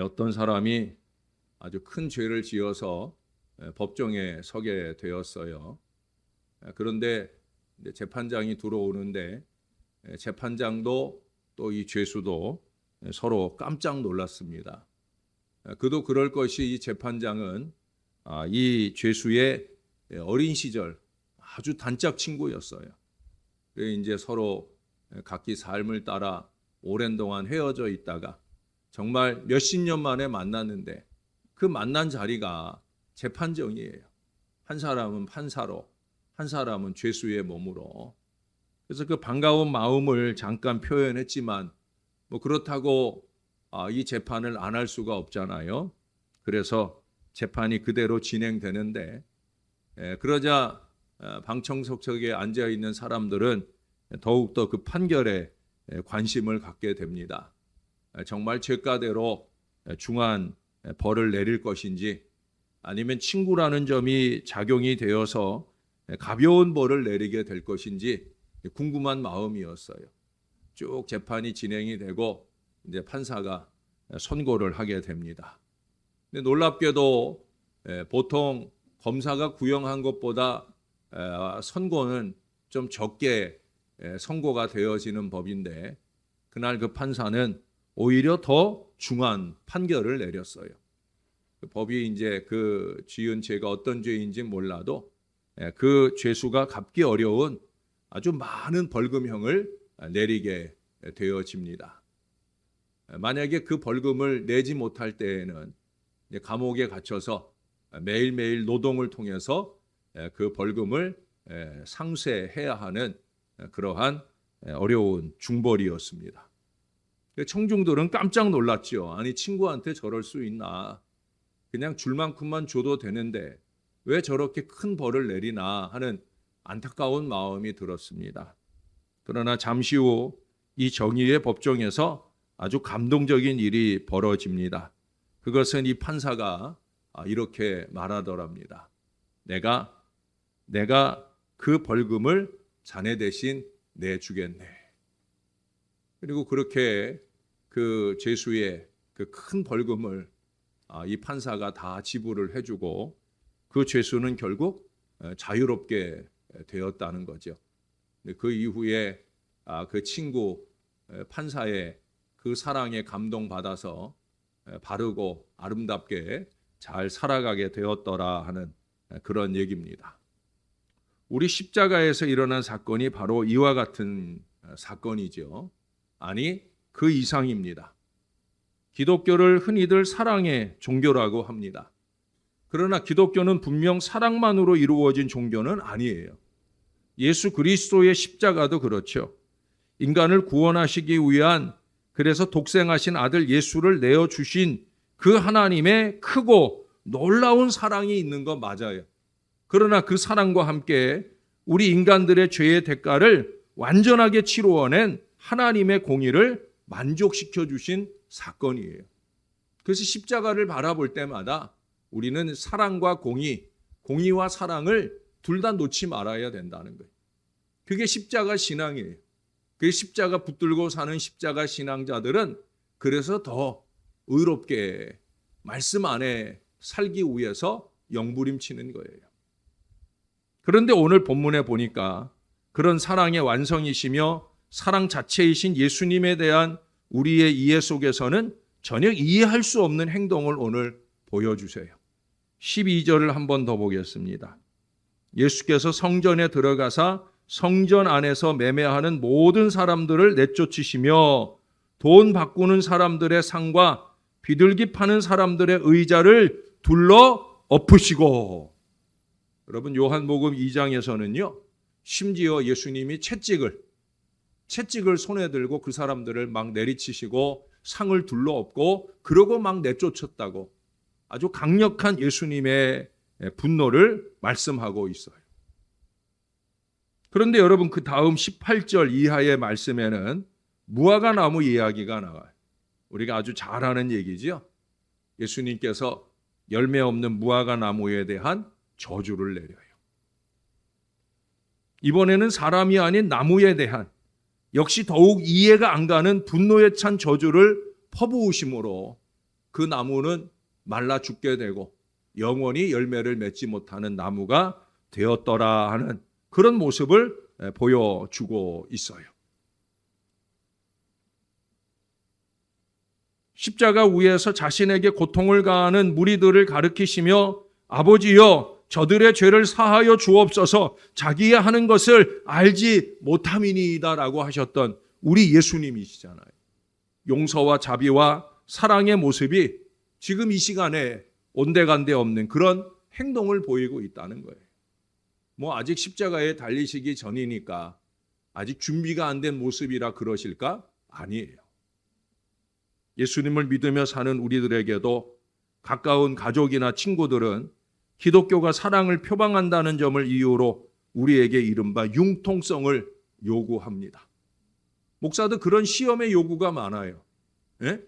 어떤 사람이 아주 큰 죄를 지어서 법정에 서게 되었어요. 그런데 재판장이 들어오는데 재판장도 또 이 죄수도 서로 깜짝 놀랐습니다. 그도 그럴 것이 이 재판장은 이 죄수의 어린 시절 아주 단짝 친구였어요. 그래서 이제 서로 각기 삶을 따라 오랜 동안 헤어져 있다가 정말 몇십 년 만에 만났는데 그 만난 자리가 재판정이에요. 한 사람은 판사로, 한 사람은 죄수의 몸으로. 그래서 그 반가운 마음을 잠깐 표현했지만 그렇다고 이 재판을 안 할 수가 없잖아요. 그래서 재판이 그대로 진행되는데 그러자 방청석에 앉아 있는 사람들은 더욱더 그 판결에 관심을 갖게 됩니다. 정말 죄가대로 중한 벌을 내릴 것인지 아니면 친구라는 점이 작용이 되어서 가벼운 벌을 내리게 될 것인지 궁금한 마음이었어요. 쭉 재판이 진행이 되고 이제 판사가 선고를 하게 됩니다. 근데 놀랍게도 보통 검사가 구형한 것보다 선고는 좀 적게 선고가 되어지는 법인데 그날 그 판사는 오히려 더 중한 판결을 내렸어요. 법이 이제 그 지은 죄가 어떤 죄인지 몰라도 그 죄수가 갚기 어려운 아주 많은 벌금형을 내리게 되어집니다. 만약에 그 벌금을 내지 못할 때에는 감옥에 갇혀서 매일매일 노동을 통해서 그 벌금을 상쇄해야 하는 그러한 어려운 중벌이었습니다. 청중들은 깜짝 놀랐죠. 아니 친구한테 저럴 수 있나. 그냥 줄 만큼만 줘도 되는데 왜 저렇게 큰 벌을 내리나 하는 안타까운 마음이 들었습니다. 그러나 잠시 후 이 정의의 법정에서 아주 감동적인 일이 벌어집니다. 그것은 이 판사가 이렇게 말하더랍니다. 내가 그 벌금을 자네 대신 내주겠네. 그리고 그렇게 그 죄수의 그 큰 벌금을 이 판사가 다 지불을 해주고 그 죄수는 결국 자유롭게 되었다는 거죠. 그 이후에 그 친구 판사의 그 사랑에 감동받아서 바르고 아름답게 잘 살아가게 되었더라 하는 그런 얘기입니다. 우리 십자가에서 일어난 사건이 바로 이와 같은 사건이죠. 아니 그 이상입니다. 기독교를 흔히들 사랑의 종교라고 합니다. 그러나 기독교는 분명 사랑만으로 이루어진 종교는 아니에요. 예수 그리스도의 십자가도 그렇죠. 인간을 구원하시기 위한 그래서 독생하신 아들 예수를 내어주신 그 하나님의 크고 놀라운 사랑이 있는 거 맞아요. 그러나 그 사랑과 함께 우리 인간들의 죄의 대가를 완전하게 치루어낸 하나님의 공의를 만족시켜 주신 사건이에요. 그래서 십자가를 바라볼 때마다 우리는 사랑과 공의와 사랑을 둘 다 놓지 말아야 된다는 거예요. 그게 십자가 신앙이에요. 그 십자가 붙들고 사는 십자가 신앙자들은 그래서 더 의롭게 말씀 안에 살기 위해서 영부림치는 거예요. 그런데 오늘 본문에 보니까 그런 사랑의 완성이시며 사랑 자체이신 예수님에 대한 우리의 이해 속에서는 전혀 이해할 수 없는 행동을 오늘 보여주세요. 12절을 한 번 더 보겠습니다. 예수께서 성전에 들어가사 성전 안에서 매매하는 모든 사람들을 내쫓으시며 돈 바꾸는 사람들의 상과 비둘기 파는 사람들의 의자를 둘러 엎으시고. 여러분 요한복음 2장에서는요. 심지어 예수님이 채찍을 손에 들고 그 사람들을 막 내리치시고 상을 둘러 엎고 그러고 막 내쫓았다고 아주 강력한 예수님의 분노를 말씀하고 있어요. 그런데 여러분 그 다음 18절 이하의 말씀에는 무화과 나무 이야기가 나와요. 우리가 아주 잘 아는 얘기죠. 예수님께서 열매 없는 무화과 나무에 대한 저주를 내려요. 이번에는 사람이 아닌 나무에 대한 역시 더욱 이해가 안 가는 분노에 찬 저주를 퍼부으심으로 그 나무는 말라 죽게 되고 영원히 열매를 맺지 못하는 나무가 되었더라 하는 그런 모습을 보여주고 있어요. 십자가 위에서 자신에게 고통을 가하는 무리들을 가르치시며 아버지여 저들의 죄를 사하여 주옵소서 자기의 하는 것을 알지 못함이니이다라고 하셨던 우리 예수님이시잖아요. 용서와 자비와 사랑의 모습이 지금 이 시간에 온데간데 없는 그런 행동을 보이고 있다는 거예요. 뭐 아직 십자가에 달리시기 전이니까 아직 준비가 안 된 모습이라 그러실까? 아니에요. 예수님을 믿으며 사는 우리들에게도 가까운 가족이나 친구들은 기독교가 사랑을 표방한다는 점을 이유로 우리에게 이른바 융통성을 요구합니다. 목사도 그런 시험의 요구가 많아요. 예?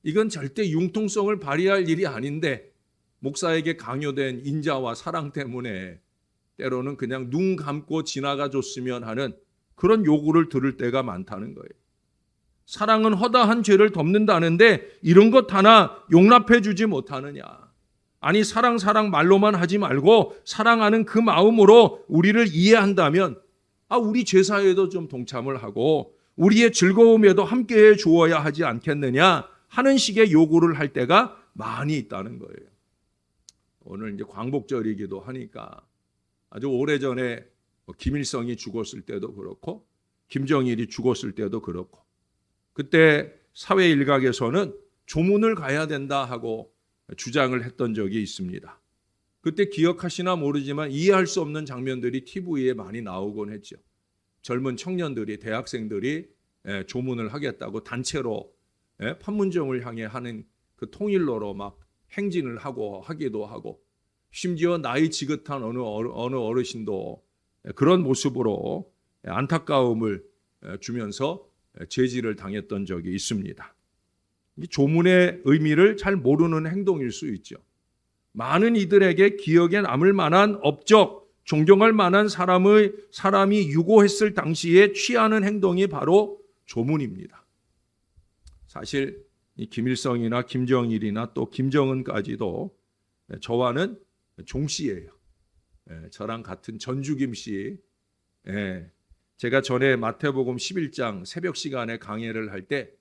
이건 절대 융통성을 발휘할 일이 아닌데 목사에게 강요된 인자와 사랑 때문에 때로는 그냥 눈 감고 지나가 줬으면 하는 그런 요구를 들을 때가 많다는 거예요. 사랑은 허다한 죄를 덮는다는데 이런 것 하나 용납해 주지 못하느냐. 아니 사랑 말로만 하지 말고 사랑하는 그 마음으로 우리를 이해한다면 우리 죄사에도 좀 동참을 하고 우리의 즐거움에도 함께해 주어야 하지 않겠느냐 하는 식의 요구를 할 때가 많이 있다는 거예요. 오늘 이제 광복절이기도 하니까 아주 오래전에 김일성이 죽었을 때도 그렇고 김정일이 죽었을 때도 그렇고 그때 사회 일각에서는 조문을 가야 된다 하고 주장을 했던 적이 있습니다. 그때 기억하시나 모르지만 이해할 수 없는 장면들이 TV에 많이 나오곤 했죠. 젊은 청년들이 대학생들이 조문을 하겠다고 단체로 판문점을 향해 하는 그 통일로로 막 행진을 하고 하기도 하고 심지어 나이 지긋한 어느 어르신도 그런 모습으로 안타까움을 주면서 제지를 당했던 적이 있습니다. 이 조문의 의미를 잘 모르는 행동일 수 있죠. 많은 이들에게 기억에 남을 만한 업적, 존경할 만한 사람이 유고했을 당시에 취하는 행동이 바로 조문입니다. 사실 이 김일성이나 김정일이나 또 김정은까지도 저와는 종씨예요. 저랑 같은 전주김 씨. 제가 전에 마태복음 11장 새벽 시간에 강해를 할 때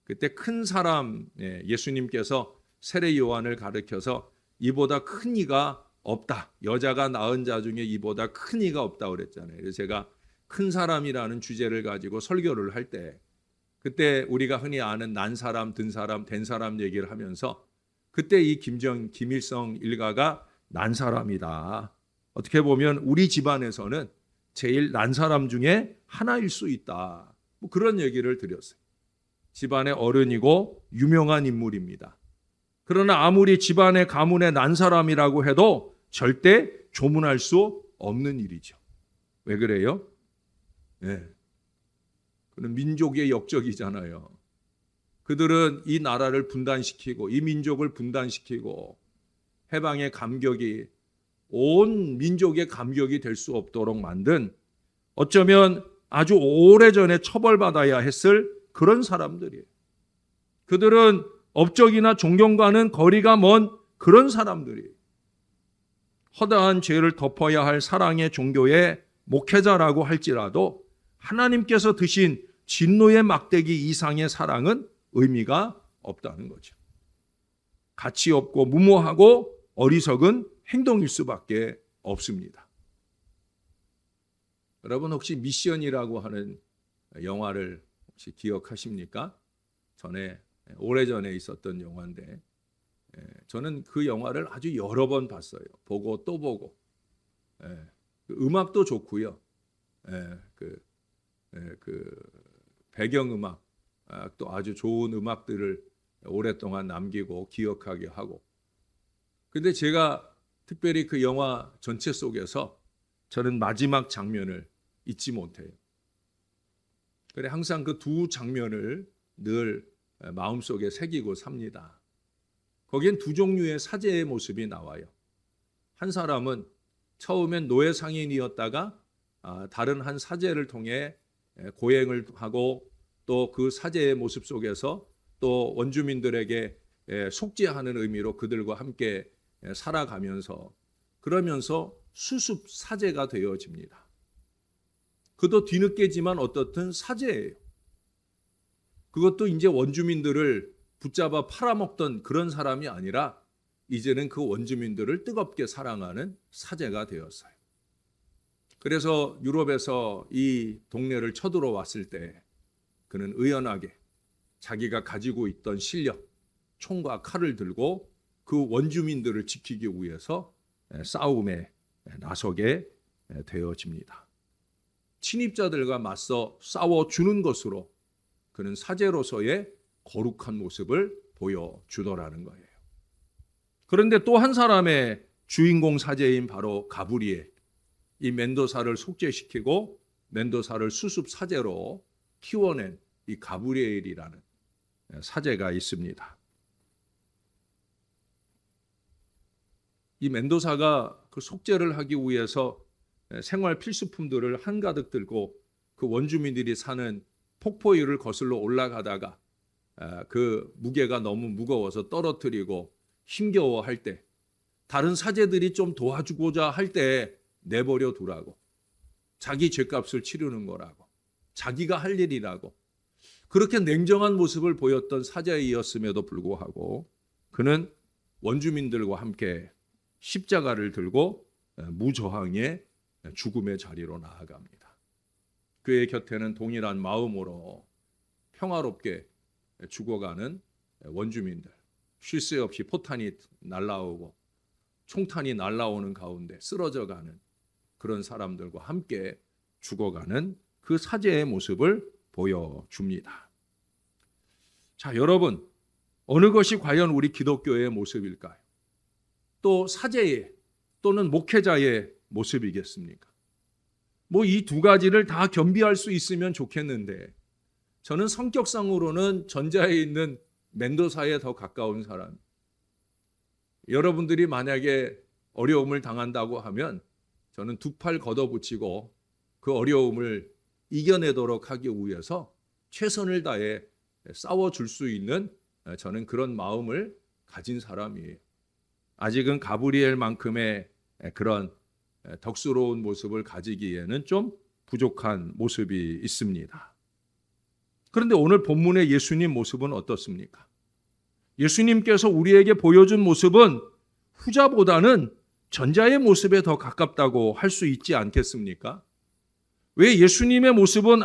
그때 큰 사람 예수님께서 세례 요한을 가르쳐서 이보다 큰 이가 없다. 여자가 낳은 자 중에 이보다 큰 이가 없다 그랬잖아요. 그래서 제가 큰 사람이라는 주제를 가지고 설교를 할 때 그때 우리가 흔히 아는 난 사람, 든 사람, 된 사람 얘기를 하면서 그때 이 김일성 일가가 난 사람이다. 어떻게 보면 우리 집안에서는 제일 난 사람 중에 하나일 수 있다. 뭐 그런 얘기를 드렸어요. 집안의 어른이고 유명한 인물입니다. 그러나 아무리 집안의 가문의 난 사람이라고 해도 절대 조문할 수 없는 일이죠. 왜 그래요? 그는 민족의 역적이잖아요. 그들은 이 나라를 분단시키고 이 민족을 분단시키고 해방의 감격이 온 민족의 감격이 될 수 없도록 만든 어쩌면 아주 오래전에 처벌받아야 했을 그런 사람들이에요. 그들은 업적이나 존경과는 거리가 먼 그런 사람들이에요. 허다한 죄를 덮어야 할 사랑의 종교의 목회자라고 할지라도 하나님께서 드신 진노의 막대기 이상의 사랑은 의미가 없다는 거죠. 가치 없고 무모하고 어리석은 행동일 수밖에 없습니다. 여러분 혹시 미션이라고 하는 영화를 혹시 기억하십니까? 오래전에 있었던 영화인데 저는 그 영화를 아주 여러 번 봤어요. 보고 또 보고. 음악도 좋고요. 그 배경음악도 아주 좋은 음악들을 오랫동안 남기고 기억하게 하고. 근데 제가 특별히 그 영화 전체 속에서 저는 마지막 장면을 잊지 못해요. 그래 항상 그 두 장면을 늘 마음속에 새기고 삽니다. 거기엔 두 종류의 사제의 모습이 나와요. 한 사람은 처음엔 노예 상인이었다가 다른 한 사제를 통해 고행을 하고 또 그 사제의 모습 속에서 또 원주민들에게 속죄하는 의미로 그들과 함께 살아가면서 그러면서 수습 사제가 되어집니다. 그도 뒤늦게지만 어떻든 사제예요. 그것도 이제 원주민들을 붙잡아 팔아먹던 그런 사람이 아니라 이제는 그 원주민들을 뜨겁게 사랑하는 사제가 되었어요. 그래서 유럽에서 이 동네를 쳐들어왔을 때 그는 의연하게 자기가 가지고 있던 실력, 총과 칼을 들고 그 원주민들을 지키기 위해서 싸움에 나서게 되어집니다. 침입자들과 맞서 싸워주는 것으로 그는 사제로서의 거룩한 모습을 보여주더라는 거예요. 그런데 또 한 사람의 주인공 사제인 바로 가브리엘, 이 멘도사를 속죄시키고 멘도사를 수습 사제로 키워낸 이 가브리엘이라는 사제가 있습니다. 이 멘도사가 그 속죄를 하기 위해서 생활 필수품들을 한가득 들고 그 원주민들이 사는 폭포 위를 거슬러 올라가다가 그 무게가 너무 무거워서 떨어뜨리고 힘겨워할 때 다른 사제들이 좀 도와주고자 할 때 내버려 두라고, 자기 죗값을 치르는 거라고, 자기가 할 일이라고 그렇게 냉정한 모습을 보였던 사제이었음에도 불구하고 그는 원주민들과 함께 십자가를 들고 무저항의 죽음의 자리로 나아갑니다. 그의 곁에는 동일한 마음으로 평화롭게 죽어가는 원주민들, 쉴 새 없이 포탄이 날라오고 총탄이 날라오는 가운데 쓰러져가는 그런 사람들과 함께 죽어가는 그 사제의 모습을 보여줍니다. 자, 여러분, 어느 것이 과연 우리 기독교의 모습일까요? 또 사제의 또는 목회자의 모습이겠습니까? 뭐 이 두 가지를 다 겸비할 수 있으면 좋겠는데 저는 성격상으로는 전자에 있는 멘도사에 더 가까운 사람. 여러분들이 만약에 어려움을 당한다고 하면 저는 두 팔 걷어붙이고 그 어려움을 이겨내도록 하기 위해서 최선을 다해 싸워줄 수 있는 저는 그런 마음을 가진 사람이에요. 아직은 가브리엘만큼의 그런 덕스러운 모습을 가지기에는 좀 부족한 모습이 있습니다. 그런데 오늘 본문의 예수님 모습은 어떻습니까? 예수님께서 우리에게 보여준 모습은 후자보다는 전자의 모습에 더 가깝다고 할 수 있지 않겠습니까? 왜 예수님의 모습은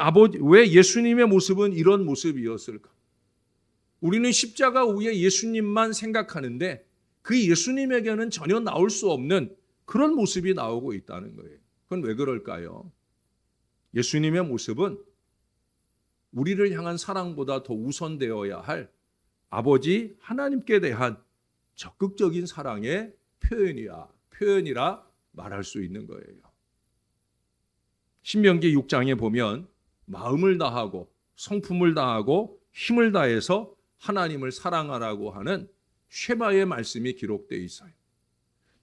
이런 모습이었을까? 우리는 십자가 위에 예수님만 생각하는데 그 예수님에게는 전혀 나올 수 없는 그런 모습이 나오고 있다는 거예요. 그건 왜 그럴까요? 예수님의 모습은 우리를 향한 사랑보다 더 우선되어야 할 아버지 하나님께 대한 적극적인 사랑의 표현이라 말할 수 있는 거예요. 신명기 6장에 보면 마음을 다하고 성품을 다하고 힘을 다해서 하나님을 사랑하라고 하는 쉐마의 말씀이 기록되어 있어요.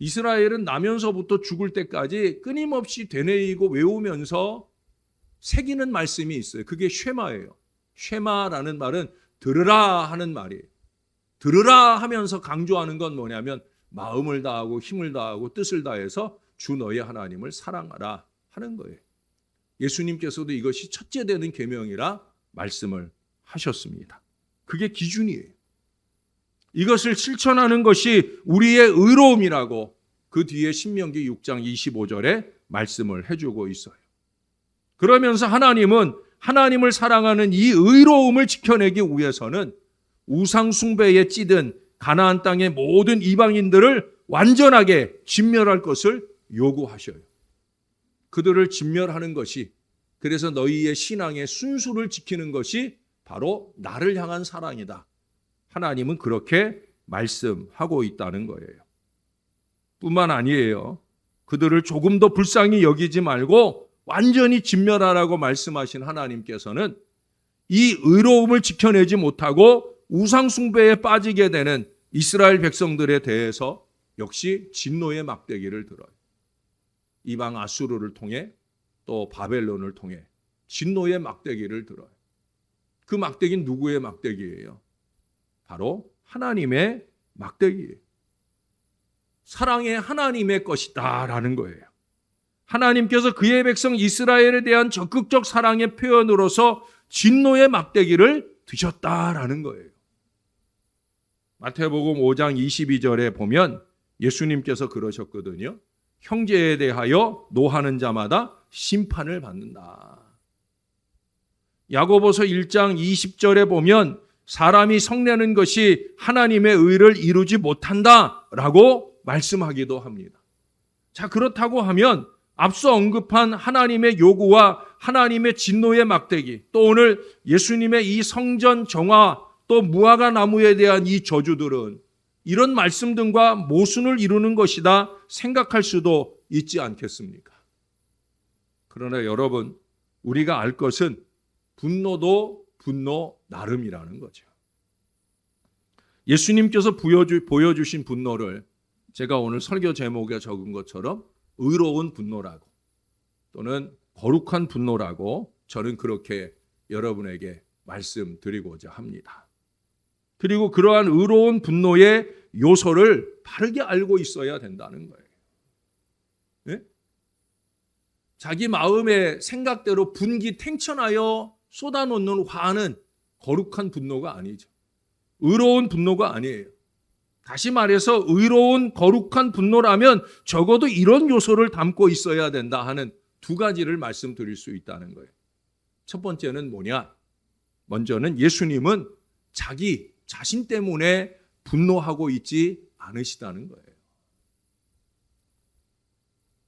이스라엘은 나면서부터 죽을 때까지 끊임없이 되뇌이고 외우면서 새기는 말씀이 있어요. 그게 쉐마예요. 쉐마라는 말은 들으라 하는 말이에요. 들으라 하면서 강조하는 건 뭐냐면 마음을 다하고 힘을 다하고 뜻을 다해서 주 너의 하나님을 사랑하라 하는 거예요. 예수님께서도 이것이 첫째 되는 계명이라 말씀을 하셨습니다. 그게 기준이에요. 이것을 실천하는 것이 우리의 의로움이라고 그 뒤에 신명기 6장 25절에 말씀을 해주고 있어요. 그러면서 하나님은 하나님을 사랑하는 이 의로움을 지켜내기 위해서는 우상 숭배에 찌든 가나안 땅의 모든 이방인들을 완전하게 진멸할 것을 요구하셔요. 그들을 진멸하는 것이, 그래서 너희의 신앙의 순수를 지키는 것이 바로 나를 향한 사랑이다. 하나님은 그렇게 말씀하고 있다는 거예요. 뿐만 아니에요. 그들을 조금 더 불쌍히 여기지 말고 완전히 진멸하라고 말씀하신 하나님께서는 이 의로움을 지켜내지 못하고 우상 숭배에 빠지게 되는 이스라엘 백성들에 대해서 역시 진노의 막대기를 들어요. 이방 아수르를 통해 또 바벨론을 통해 진노의 막대기를 들어요. 그 막대기는 누구의 막대기예요? 바로 하나님의 막대기예요. 사랑의 하나님의 것이다라는 거예요. 하나님께서 그의 백성 이스라엘에 대한 적극적 사랑의 표현으로서 진노의 막대기를 드셨다라는 거예요. 마태복음 5장 22절에 보면 예수님께서 그러셨거든요. 형제에 대하여 노하는 자마다 심판을 받는다. 야고보서 1장 20절에 보면 사람이 성내는 것이 하나님의 의를 이루지 못한다라고 말씀하기도 합니다. 자, 그렇다고 하면 앞서 언급한 하나님의 요구와 하나님의 진노의 막대기, 또 오늘 예수님의 이 성전 정화, 또 무화과 나무에 대한 이 저주들은 이런 말씀 등과 모순을 이루는 것이다 생각할 수도 있지 않겠습니까? 그러나 여러분, 우리가 알 것은 분노도 분노 나름이라는 거죠. 예수님께서 보여주신 분노를 제가 오늘 설교 제목에 적은 것처럼 의로운 분노라고 또는 거룩한 분노라고 저는 그렇게 여러분에게 말씀드리고자 합니다. 그리고 그러한 의로운 분노의 요소를 바르게 알고 있어야 된다는 거예요. 네? 자기 마음의 생각대로 분기 탱천하여 쏟아놓는 화는 거룩한 분노가 아니죠. 의로운 분노가 아니에요. 다시 말해서 의로운 거룩한 분노라면 적어도 이런 요소를 담고 있어야 된다 하는 두 가지를 말씀드릴 수 있다는 거예요. 첫 번째는 뭐냐? 먼저는 예수님은 자기 자신 때문에 분노하고 있지 않으시다는 거예요.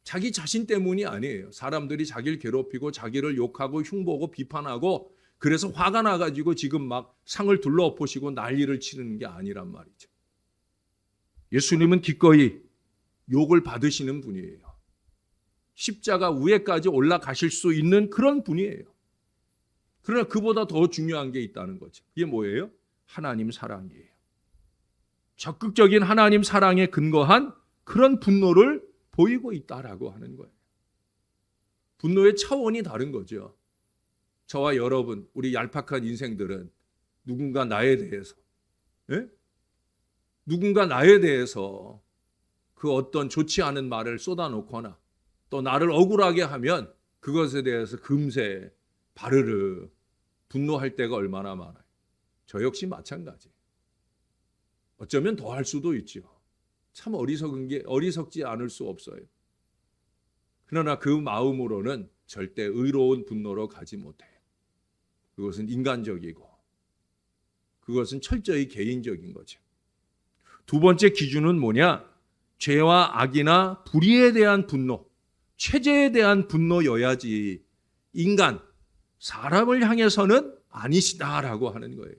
자기 자신 때문이 아니에요. 사람들이 자기를 괴롭히고 자기를 욕하고 흉보고 비판하고 그래서 화가 나가지고 지금 막 상을 둘러엎으시고 난리를 치는 게 아니란 말이죠. 예수님은 기꺼이 욕을 받으시는 분이에요. 십자가 위에까지 올라가실 수 있는 그런 분이에요. 그러나 그보다 더 중요한 게 있다는 거죠. 그게 뭐예요? 하나님 사랑이에요. 적극적인 하나님 사랑에 근거한 그런 분노를 보이고 있다라고 하는 거예요. 분노의 차원이 다른 거죠. 저와 여러분, 우리 얄팍한 인생들은 누군가 나에 대해서 누군가 나에 대해서 그 어떤 좋지 않은 말을 쏟아놓거나 또 나를 억울하게 하면 그것에 대해서 금세 바르르 분노할 때가 얼마나 많아요. 저 역시 마찬가지. 어쩌면 더 할 수도 있죠. 참 어리석지 않을 수 없어요. 그러나 그 마음으로는 절대 의로운 분노로 가지 못해요. 그것은 인간적이고 그것은 철저히 개인적인 거죠. 두 번째 기준은 뭐냐? 죄와 악이나 불의에 대한 분노, 체제에 대한 분노여야지 인간, 사람을 향해서는 아니시다라고 하는 거예요.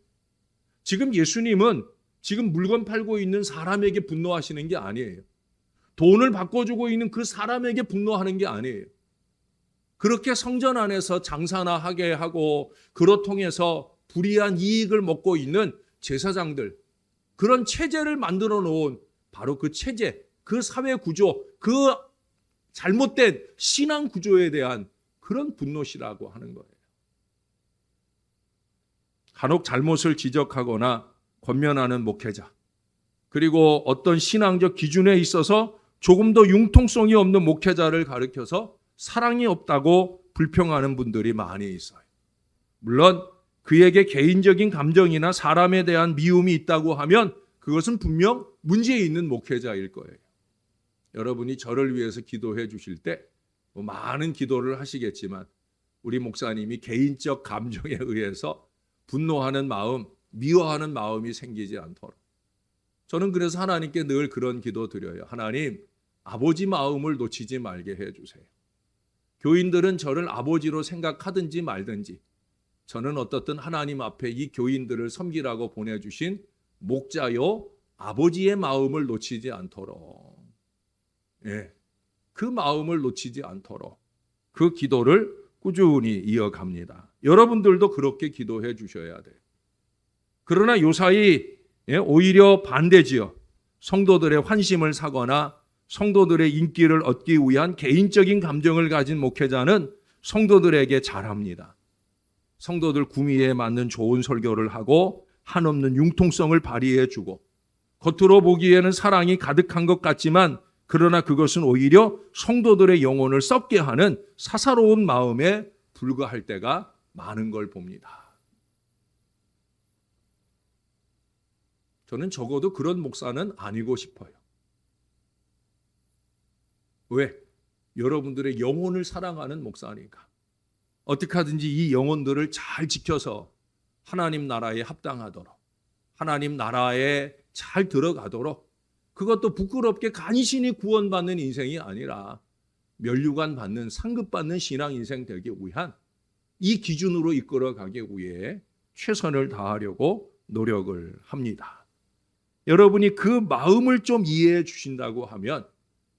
지금 예수님은 지금 물건 팔고 있는 사람에게 분노하시는 게 아니에요. 돈을 바꿔주고 있는 그 사람에게 분노하는 게 아니에요. 그렇게 성전 안에서 장사나 하게 하고 그로 통해서 불이한 이익을 먹고 있는 제사장들, 그런 체제를 만들어 놓은 바로 그 체제, 그 사회 구조, 그 잘못된 신앙 구조에 대한 그런 분노시라고 하는 거예요. 간혹 잘못을 지적하거나 권면하는 목회자, 그리고 어떤 신앙적 기준에 있어서 조금 더 융통성이 없는 목회자를 가리켜서 사랑이 없다고 불평하는 분들이 많이 있어요. 물론 그에게 개인적인 감정이나 사람에 대한 미움이 있다고 하면 그것은 분명 문제 있는 목회자일 거예요. 여러분이 저를 위해서 기도해 주실 때 많은 기도를 하시겠지만 우리 목사님이 개인적 감정에 의해서 분노하는 마음, 미워하는 마음이 생기지 않도록 저는 그래서 하나님께 늘 그런 기도 드려요. 하나님, 아버지 마음을 놓치지 말게 해주세요. 교인들은 저를 아버지로 생각하든지 말든지 저는 어떻든 하나님 앞에 이 교인들을 섬기라고 보내주신 목자요 아버지의 마음을 놓치지 않도록, 그 마음을 놓치지 않도록 그 기도를 꾸준히 이어갑니다. 여러분들도 그렇게 기도해 주셔야 돼요. 그러나 요사이 오히려 반대지요. 성도들의 환심을 사거나 성도들의 인기를 얻기 위한 개인적인 감정을 가진 목회자는 성도들에게 잘합니다. 성도들 구미에 맞는 좋은 설교를 하고 한없는 융통성을 발휘해 주고 겉으로 보기에는 사랑이 가득한 것 같지만 그러나 그것은 오히려 성도들의 영혼을 썩게 하는 사사로운 마음에 불과할 때가 많은 걸 봅니다. 저는 적어도 그런 목사는 아니고 싶어요. 왜? 여러분들의 영혼을 사랑하는 목사니까. 어떻게 하든지 이 영혼들을 잘 지켜서 하나님 나라에 합당하도록, 하나님 나라에 잘 들어가도록, 그것도 부끄럽게 간신히 구원받는 인생이 아니라 면류관 받는, 상급받는 신앙 인생 되기 위한 이 기준으로 이끌어가기 위해 최선을 다하려고 노력을 합니다. 여러분이 그 마음을 좀 이해해 주신다고 하면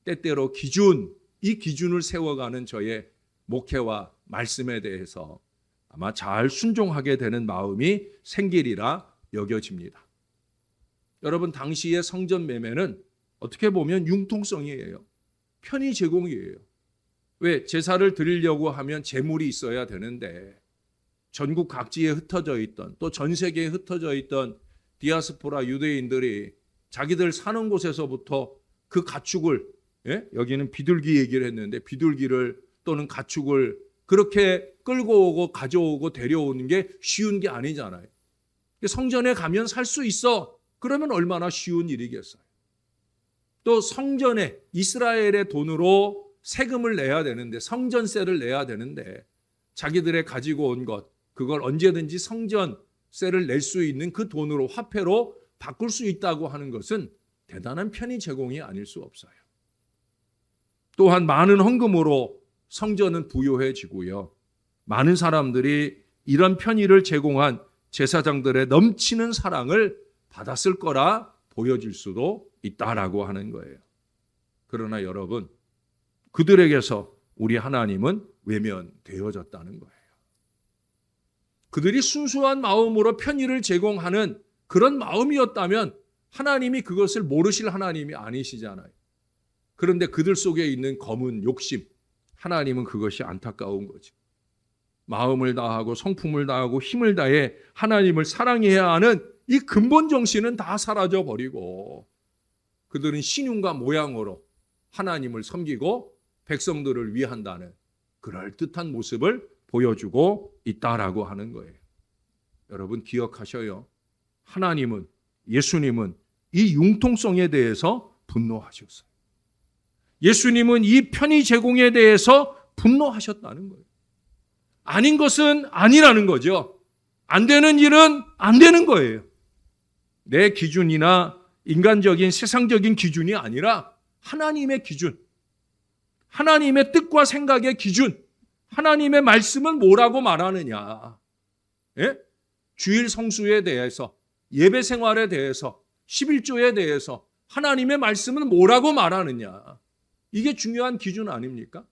때때로 이 기준을 세워가는 저의 목회와 말씀에 대해서 아마 잘 순종하게 되는 마음이 생기리라 여겨집니다. 여러분, 당시의 성전 매매는 어떻게 보면 융통성이에요. 편의 제공이에요. 왜? 제사를 드리려고 하면 제물이 있어야 되는데 전국 각지에 흩어져 있던, 또 전 세계에 흩어져 있던 디아스포라 유대인들이 자기들 사는 곳에서부터 그 가축을, 여기는 비둘기 얘기를 했는데 비둘기를 또는 가축을 그렇게 끌고 오고 가져오고 데려오는 게 쉬운 게 아니잖아요. 성전에 가면 살 수 있어. 그러면 얼마나 쉬운 일이겠어요. 또 성전에 이스라엘의 돈으로 세금을 내야 되는데, 성전세를 내야 되는데 자기들의 가지고 온 것, 그걸 언제든지 성전세를 낼 수 있는 그 돈으로, 화폐로 바꿀 수 있다고 하는 것은 대단한 편의 제공이 아닐 수 없어요. 또한 많은 헌금으로 성전은 부요해지고요. 많은 사람들이 이런 편의를 제공한 제사장들의 넘치는 사랑을 받았을 거라 보여질 수도 있다라고 하는 거예요. 그러나 여러분, 그들에게서 우리 하나님은 외면되어졌다는 거예요. 그들이 순수한 마음으로 편의를 제공하는 그런 마음이었다면 하나님이 그것을 모르실 하나님이 아니시잖아요. 그런데 그들 속에 있는 검은 욕심, 하나님은 그것이 안타까운 거죠. 마음을 다하고 성품을 다하고 힘을 다해 하나님을 사랑해야 하는 이 근본 정신은 다 사라져 버리고 그들은 신용과 모양으로 하나님을 섬기고 백성들을 위한다는 그럴듯한 모습을 보여주고 있다라고 하는 거예요. 여러분 기억하셔요. 하나님은, 예수님은 이 융통성에 대해서 분노하셨어요. 예수님은 이 편의 제공에 대해서 분노하셨다는 거예요. 아닌 것은 아니라는 거죠. 안 되는 일은 안 되는 거예요. 내 기준이나 인간적인 세상적인 기준이 아니라 하나님의 기준, 하나님의 뜻과 생각의 기준, 하나님의 말씀은 뭐라고 말하느냐. 주일 성수에 대해서, 예배 생활에 대해서, 11조에 대해서 하나님의 말씀은 뭐라고 말하느냐. 이게 중요한 기준 아닙니까?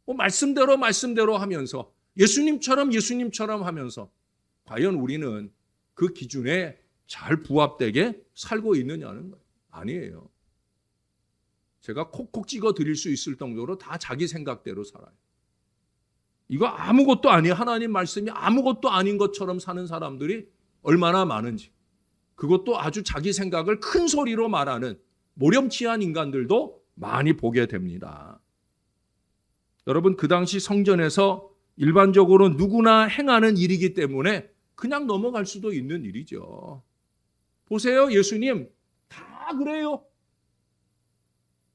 말씀대로 하면서 예수님처럼 하면서 과연 우리는 그 기준에 잘 부합되게 살고 있느냐는 거예요. 아니에요. 제가 콕콕 찍어 드릴 수 있을 정도로 다 자기 생각대로 살아요. 이거 아무것도 아니에요. 하나님 말씀이 아무것도 아닌 것처럼 사는 사람들이 얼마나 많은지, 그것도 아주 자기 생각을 큰 소리로 말하는 모렴치한 인간들도 많이 보게 됩니다. 여러분, 그 당시 성전에서 일반적으로 누구나 행하는 일이기 때문에 그냥 넘어갈 수도 있는 일이죠. 보세요, 예수님 다 그래요.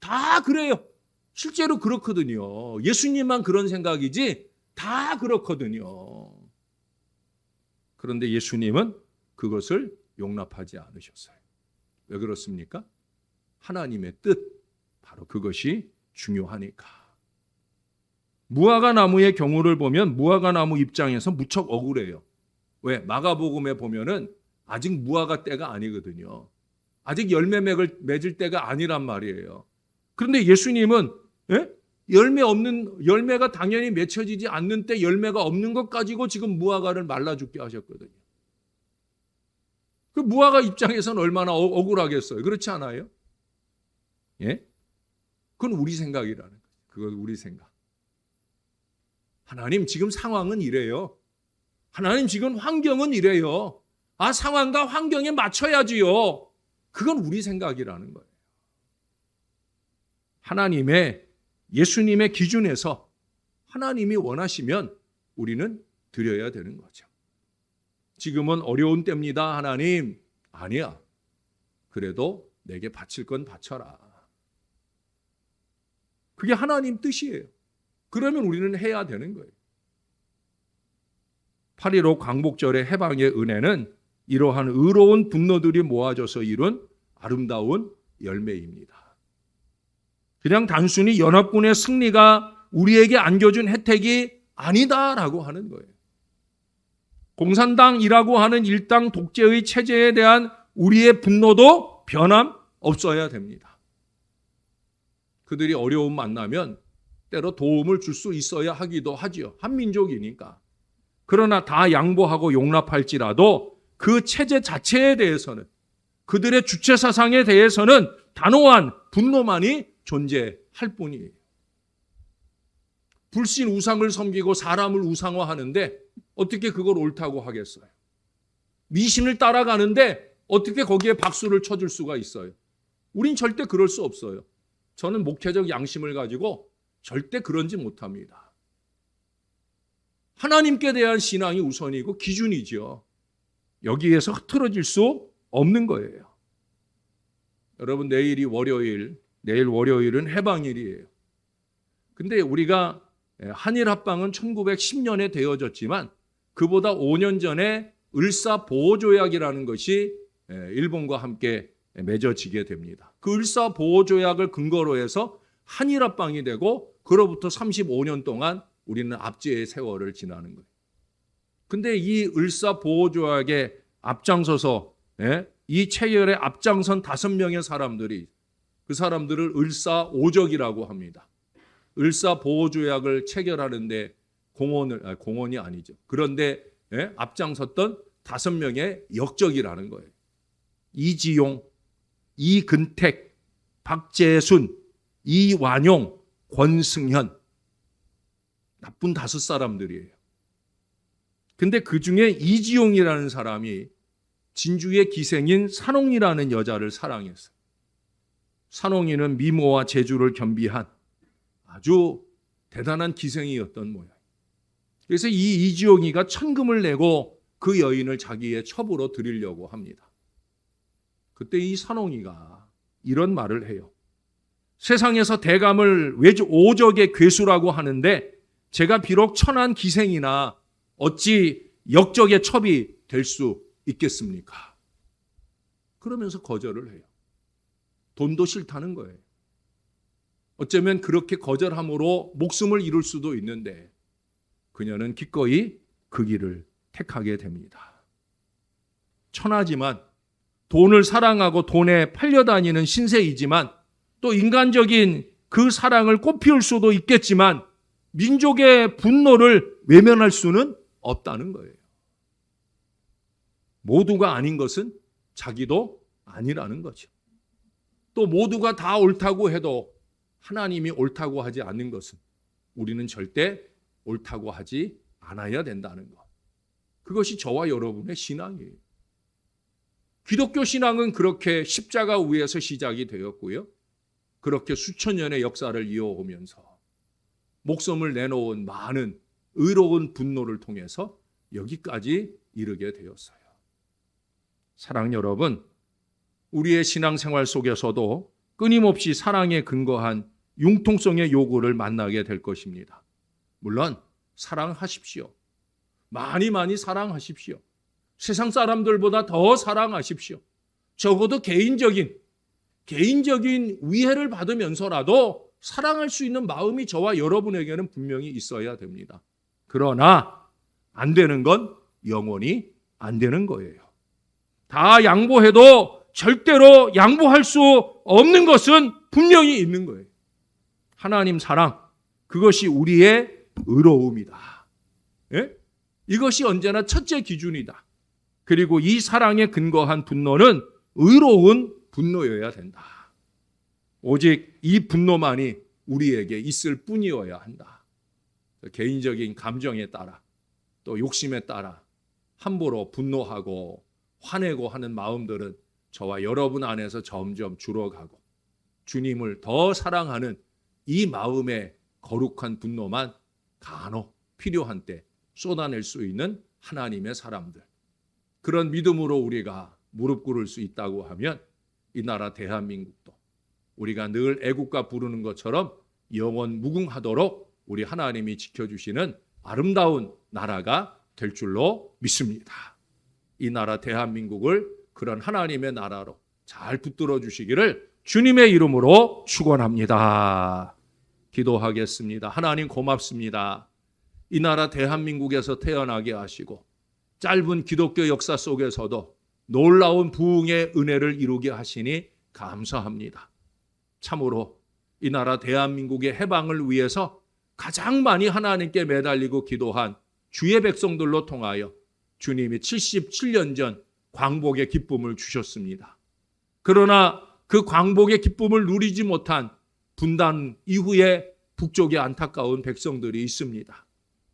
다 그래요. 실제로 그렇거든요. 예수님만 그런 생각이지 다 그렇거든요. 그런데 예수님은 그것을 용납하지 않으셨어요. 왜 그렇습니까? 하나님의 뜻, 바로 그것이 중요하니까. 무화과 나무의 경우를 보면 무화과 나무 입장에서 무척 억울해요. 왜? 마가복음에 보면은 아직 무화과 때가 아니거든요. 아직 열매 맺을 때가 아니란 말이에요. 그런데 예수님은 열매가 당연히 맺혀지지 않는 때 열매가 없는 것 가지고 지금 무화과를 말라 죽게 하셨거든요. 그 무화과 입장에서는 얼마나 억울하겠어요. 그렇지 않아요? 예? 그건 우리 생각이라는 거예요. 그건 우리 생각. 하나님 지금 상황은 이래요. 하나님 지금 환경은 이래요. 상황과 환경에 맞춰야지요. 그건 우리 생각이라는 거예요. 하나님의, 예수님의 기준에서 하나님이 원하시면 우리는 드려야 되는 거죠. 지금은 어려운 때입니다, 하나님. 아니야. 그래도 내게 바칠 건 바쳐라. 그게 하나님 뜻이에요. 그러면 우리는 해야 되는 거예요. 8.15 광복절의 해방의 은혜는 이러한 의로운 분노들이 모아져서 이룬 아름다운 열매입니다. 그냥 단순히 연합군의 승리가 우리에게 안겨준 혜택이 아니다라고 하는 거예요. 공산당이라고 하는 일당 독재의 체제에 대한 우리의 분노도 변함없어야 됩니다. 그들이 어려움 만나면 때로 도움을 줄 수 있어야 하기도 하지요. 한민족이니까. 그러나 다 양보하고 용납할지라도 그 체제 자체에 대해서는, 그들의 주체 사상에 대해서는 단호한 분노만이 존재할 뿐이에요. 불신 우상을 섬기고 사람을 우상화하는데 어떻게 그걸 옳다고 하겠어요? 미신을 따라가는데 어떻게 거기에 박수를 쳐줄 수가 있어요? 우린 절대 그럴 수 없어요. 저는 목회적 양심을 가지고 절대 그런지 못합니다. 하나님께 대한 신앙이 우선이고 기준이죠. 여기에서 흐트러질 수 없는 거예요. 여러분, 내일 월요일은 해방일이에요. 근데 우리가 한일 합방은 1910년에 되어졌지만 그보다 5년 전에 을사보호조약이라는 것이 일본과 함께 맺어지게 됩니다. 그 을사보호조약을 근거로 해서 한일 합방이 되고 그로부터 35년 동안 우리는 압제의 세월을 지나는 거예요. 근데 이 을사보호조약에 앞장서서 이 체결에 앞장선 5명의 사람들이, 그 사람들을 을사오적이라고 합니다. 을사보호조약을 체결하는데 공헌이 아니죠. 그런데 앞장섰던 5명의 역적이라는 거예요. 이지용, 이근택, 박재순, 이완용, 권승현. 나쁜 5사람들이에요. 근데 그 중에 이지용이라는 사람이 진주의 기생인 산홍이라는 여자를 사랑했어요. 산홍이는 미모와 재주를 겸비한 아주 대단한 기생이었던 모양이에요. 그래서 이 이지용이가 천금을 내고 그 여인을 자기의 첩으로 드리려고 합니다. 그때 이 산홍이가 이런 말을 해요. 세상에서 대감을 오적의 괴수라고 하는데 제가 비록 천한 기생이나 어찌 역적의 첩이 될 수 있겠습니까? 그러면서 거절을 해요. 돈도 싫다는 거예요. 어쩌면 그렇게 거절함으로 목숨을 잃을 수도 있는데 그녀는 기꺼이 그 길을 택하게 됩니다. 천하지만, 돈을 사랑하고 돈에 팔려다니는 신세이지만, 또 인간적인 그 사랑을 꽃피울 수도 있겠지만 민족의 분노를 외면할 수는 없다는 거예요. 모두가 아닌 것은 자기도 아니라는 거죠. 또 모두가 다 옳다고 해도 하나님이 옳다고 하지 않는 것은 우리는 절대 옳다고 하지 않아야 된다는 것. 그것이 저와 여러분의 신앙이에요. 기독교 신앙은 그렇게 십자가 위에서 시작이 되었고요. 그렇게 수천 년의 역사를 이어오면서 목숨을 내놓은 많은 의로운 분노를 통해서 여기까지 이르게 되었어요. 사랑 여러분, 우리의 신앙생활 속에서도 끊임없이 사랑에 근거한 융통성의 요구를 만나게 될 것입니다. 물론 사랑하십시오. 많이 사랑하십시오. 세상 사람들보다 더 사랑하십시오. 적어도 개인적인 위해를 받으면서라도 사랑할 수 있는 마음이 저와 여러분에게는 분명히 있어야 됩니다. 그러나 안 되는 건 영원히 안 되는 거예요. 다 양보해도 절대로 양보할 수 없는 것은 분명히 있는 거예요. 하나님 사랑, 그것이 우리의 의로움이다. 예? 이것이 언제나 첫째 기준이다. 그리고 이 사랑에 근거한 분노는 의로운 분노여야 된다. 오직 이 분노만이 우리에게 있을 뿐이어야 한다. 개인적인 감정에 따라 또 욕심에 따라 함부로 분노하고 화내고 하는 마음들은 저와 여러분 안에서 점점 줄어가고 주님을 더 사랑하는 이 마음의 거룩한 분노만 간혹 필요한 때 쏟아낼 수 있는 하나님의 사람들, 그런 믿음으로 우리가 무릎 꿇을 수 있다고 하면 이 나라 대한민국도 우리가 늘 애국가 부르는 것처럼 영원 무궁하도록 우리 하나님이 지켜주시는 아름다운 나라가 될 줄로 믿습니다. 이 나라 대한민국을 그런 하나님의 나라로 잘 붙들어 주시기를 주님의 이름으로 축원합니다. 기도하겠습니다. 하나님 고맙습니다. 이 나라 대한민국에서 태어나게 하시고 짧은 기독교 역사 속에서도 놀라운 부흥의 은혜를 이루게 하시니 감사합니다. 참으로 이 나라 대한민국의 해방을 위해서 가장 많이 하나님께 매달리고 기도한 주의 백성들로 통하여 주님이 77년 전 광복의 기쁨을 주셨습니다. 그러나 그 광복의 기쁨을 누리지 못한 분단 이후에 북쪽에 안타까운 백성들이 있습니다.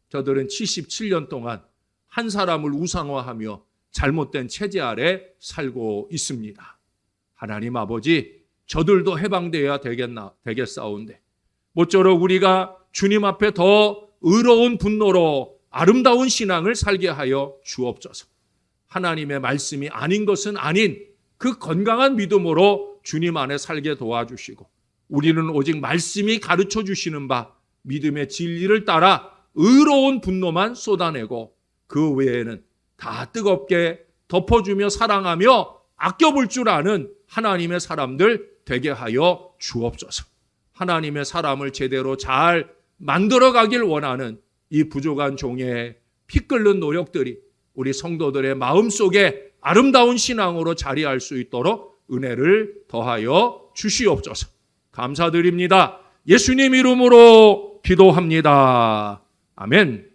저들은 77년 동안 한 사람을 우상화하며 잘못된 체제 아래 살고 있습니다. 하나님 아버지, 저들도 해방되어야 되겠사온데 모쪼록 우리가 주님 앞에 더 의로운 분노로 아름다운 신앙을 살게 하여 주옵소서. 하나님의 말씀이 아닌 것은 아닌 그 건강한 믿음으로 주님 안에 살게 도와주시고 우리는 오직 말씀이 가르쳐 주시는 바 믿음의 진리를 따라 의로운 분노만 쏟아내고 그 외에는 다 뜨겁게 덮어주며 사랑하며 아껴볼 줄 아는 하나님의 사람들 되게 하여 주옵소서. 하나님의 사람을 제대로 잘 만들어가길 원하는 이 부족한 종의 피 끓는 노력들이 우리 성도들의 마음속에 아름다운 신앙으로 자리할 수 있도록 은혜를 더하여 주시옵소서. 감사드립니다. 예수님 이름으로 기도합니다. 아멘.